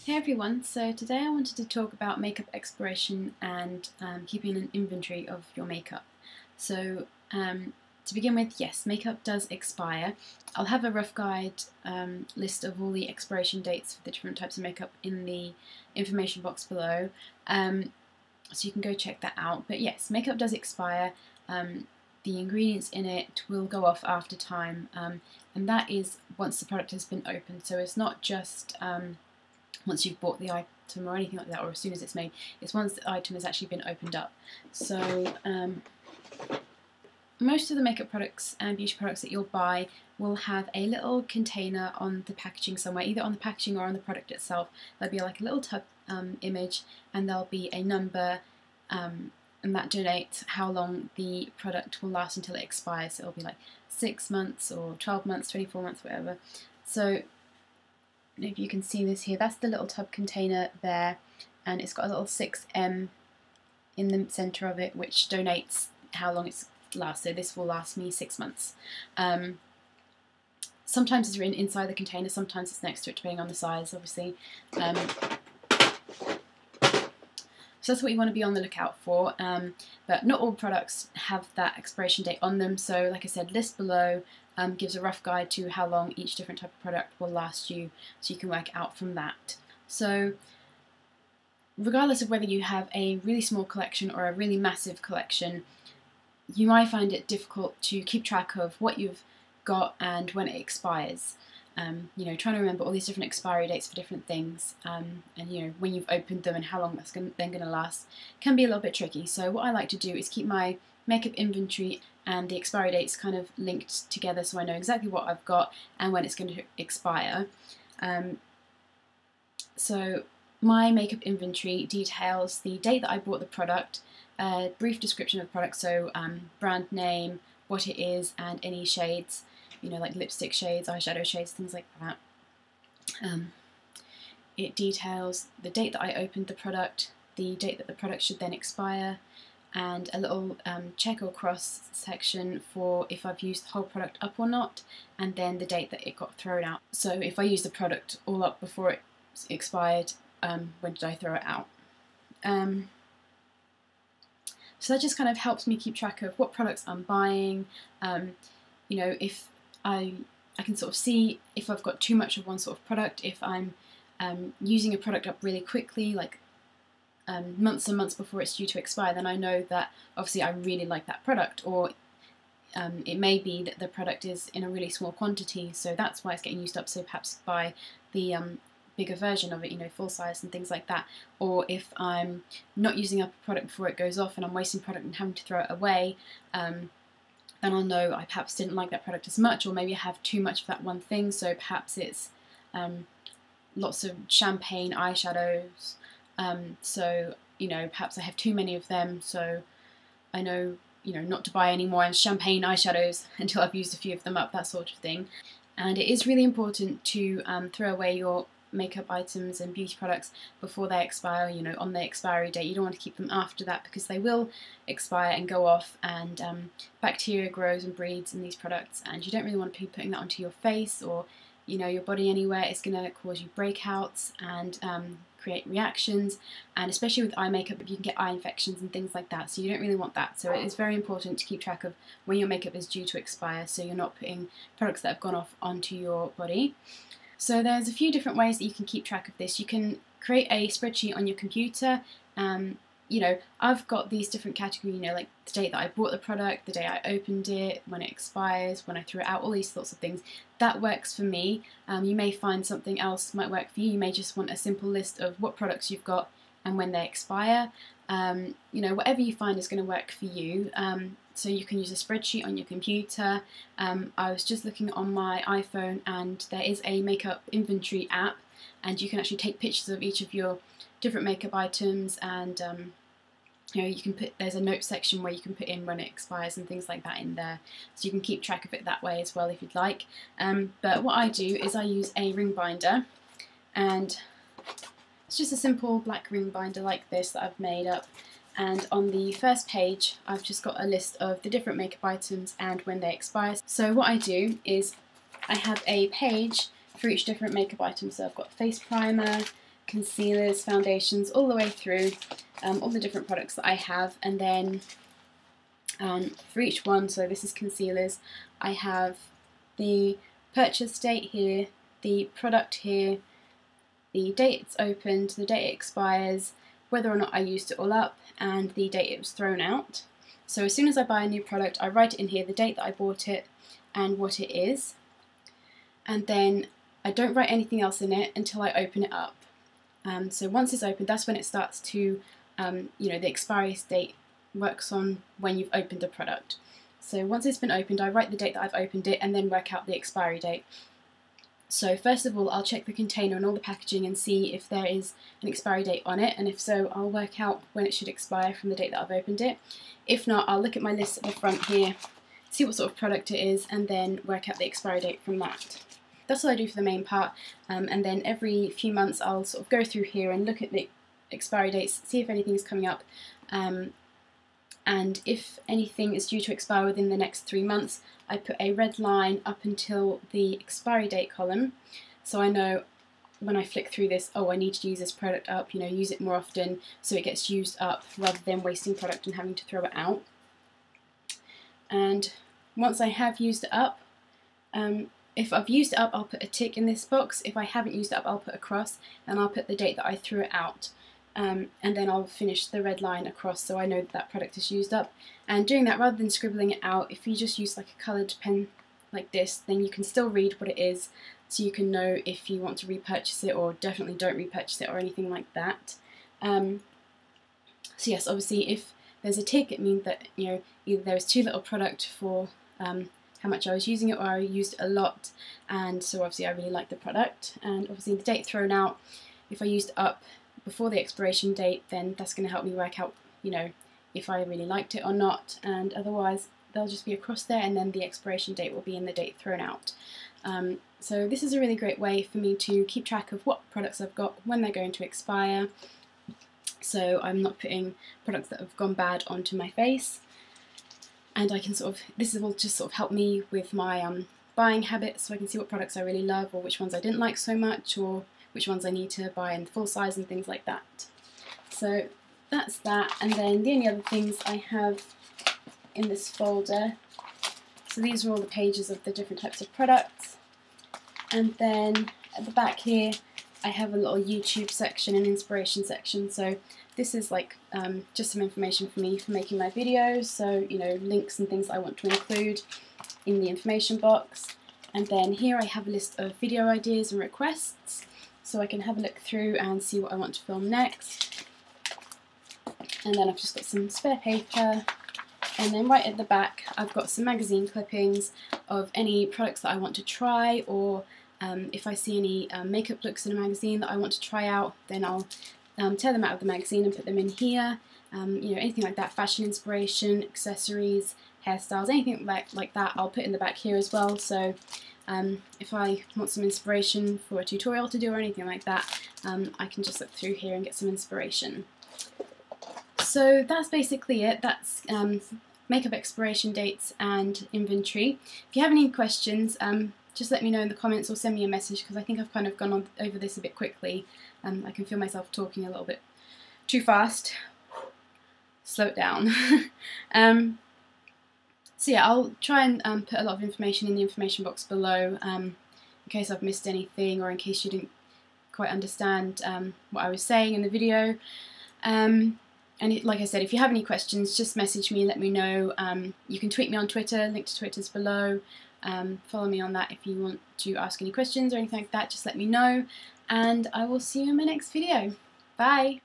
Hey everyone, so today I wanted to talk about makeup expiration and keeping an inventory of your makeup. So to begin with, yes, makeup does expire. I'll have a rough guide list of all the expiration dates for the different types of makeup in the information box below, so you can go check that out. But yes, makeup does expire. The ingredients in it will go off after time, and that is once the product has been opened. So it's not just once you've bought the item or anything like that, or as soon as it's made. It's once the item has actually been opened up. So most of the makeup products and beauty products that you'll buy will have a little container on the packaging somewhere, either on the packaging or on the product itself. There'll be like a little tub image, and there'll be a number, and that denotes how long the product will last until it expires. So it'll be like 6 months or 12 months, 24 months, whatever. So if you can see this here, that's the little tub container there, and it's got a little 6M in the centre of it, which donates how long it's lasts. So this will last me 6 months. Sometimes it's written inside the container, sometimes it's next to it, depending on the size, obviously. So that's what you want to be on the lookout for, but not all products have that expiration date on them. So like I said, list below gives a rough guide to how long each different type of product will last you, so you can work out from that. So regardless of whether you have a really small collection or a really massive collection, you might find it difficult to keep track of what you've got and when it expires. You know, trying to remember all these different expiry dates for different things, and you know, when you've opened them and how long that's then going to last, can be a little bit tricky. So what I like to do is keep my makeup inventory and the expiry dates kind of linked together, so I know exactly what I've got and when it's going to expire. So my makeup inventory details the date that I bought the product, a brief description of the product, so brand name, what it is, and any shades, you know, like lipstick shades, eyeshadow shades, things like that. It details the date that I opened the product, the date that the product should then expire, and a little check or cross section for if I've used the whole product up or not, and then the date that it got thrown out. So if I used the product all up before it expired, when did I throw it out? So that just kind of helps me keep track of what products I'm buying. You know, if I can sort of see if I've got too much of one sort of product, if I'm using a product up really quickly, like months and months before it's due to expire, then I know that obviously I really like that product, or it may be that the product is in a really small quantity, so that's why it's getting used up, so perhaps buy the bigger version of it, you know, full size and things like that. Or if I'm not using up a product before it goes off and I'm wasting product and having to throw it away, then I'll know I perhaps didn't like that product as much, or maybe I have too much of that one thing, so perhaps it's lots of champagne eyeshadows, so you know, perhaps I have too many of them, so I know, you know, not to buy any more champagne eyeshadows until I've used a few of them up, that sort of thing. And it is really important to throw away your makeup items and beauty products before they expire, you know, on the expiry date. You don't want to keep them after that, because they will expire and go off, and bacteria grows and breeds in these products, and you don't really want to be putting that onto your face or, you know, your body anywhere. It's going to cause you breakouts and create reactions, and especially with eye makeup, you can get eye infections and things like that, so you don't really want that. So it is very important to keep track of when your makeup is due to expire, so you're not putting products that have gone off onto your body. So there's a few different ways that you can keep track of this. You can create a spreadsheet on your computer. You know, I've got these different categories, you know, like the date that I bought the product, the day I opened it, when it expires, when I threw it out, all these sorts of things. That works for me. You may find something else might work for you. You may just want a simple list of what products you've got and when they expire. You know, whatever you find is going to work for you. So you can use a spreadsheet on your computer. I was just looking on my iPhone, and there is a makeup inventory app, and you can actually take pictures of each of your different makeup items, and you know, you can put, there's a note section where you can put in when it expires and things like that in there, so you can keep track of it that way as well if you'd like. But what I do is I use a ring binder, and it's just a simple black ring binder like this that I've made up, and on the first page I've just got a list of the different makeup items and when they expire. So what I do is I have a page for each different makeup item. So I've got face primer, concealers, foundations, all the way through, all the different products that I have, and then for each one, so this is concealers, I have the purchase date here, the product here, the date it's opened, the date it expires, whether or not I used it all up, and the date it was thrown out. So as soon as I buy a new product, I write it in here, the date that I bought it and what it is, and then I don't write anything else in it until I open it up. So once it's opened, that's when it starts to, you know, the expiry date works on when you've opened a product. So once it's been opened, I write the date that I've opened it and then work out the expiry date. So first of all, I'll check the container and all the packaging and see if there is an expiry date on it, and if so, I'll work out when it should expire from the date that I've opened it. If not, I'll look at my list at the front here, see what sort of product it is, and then work out the expiry date from that. That's what I do for the main part, and then every few months I'll sort of go through here and look at the expiry dates, see if anything's coming up, and if anything is due to expire within the next 3 months, I put a red line up until the expiry date column, so I know when I flick through this, oh, I need to use this product up, you know, use it more often so it gets used up rather than wasting product and having to throw it out. And once I have used it up, if I've used it up, I'll put a tick in this box. If I haven't used it up, I'll put a cross, and I'll put the date that I threw it out. And then I'll finish the red line across so I know that that product is used up. And doing that, rather than scribbling it out, if you just use like a coloured pen like this, then you can still read what it is, so you can know if you want to repurchase it or definitely don't repurchase it or anything like that. So yes, obviously if there's a tick, it means that, you know, either there was too little product for how much I was using it, or I used it a lot, and so obviously I really like the product. And obviously the date thrown out, if I used it up before the expiration date, then that's going to help me work out, you know, if I really liked it or not, and otherwise they'll just be across there, and then the expiration date will be in the date thrown out. So this is a really great way for me to keep track of what products I've got, when they're going to expire, so I'm not putting products that have gone bad onto my face. And I can sort of, this will just sort of help me with my buying habits, so I can see what products I really love, or which ones I didn't like so much, or which ones I need to buy in full size and things like that. So that's that, and then the only other things I have in this folder, so these are all the pages of the different types of products, and then at the back here I have a little YouTube section and inspiration section. So this is like just some information for me for making my videos, so, you know, links and things I want to include in the information box. And then here I have a list of video ideas and requests, so I can have a look through and see what I want to film next. And then I've just got some spare paper, and then right at the back I've got some magazine clippings of any products that I want to try, or if I see any makeup looks in a magazine that I want to try out, then I'll tear them out of the magazine and put them in here. You know, anything like that, fashion inspiration, accessories, hairstyles, anything like that, I'll put in the back here as well. So if I want some inspiration for a tutorial to do or anything like that, I can just look through here and get some inspiration. So that's basically it. That's makeup expiration dates and inventory. If you have any questions, just let me know in the comments or send me a message, because I think I've kind of gone on over this a bit quickly. I can feel myself talking a little bit too fast. Slow it down. So yeah, I'll try and put a lot of information in the information box below, in case I've missed anything, or in case you didn't quite understand what I was saying in the video. And like I said, if you have any questions, just message me, let me know. You can tweet me on Twitter, link to Twitter's below. Follow me on that if you want to ask any questions or anything like that, just let me know. And I will see you in my next video. Bye!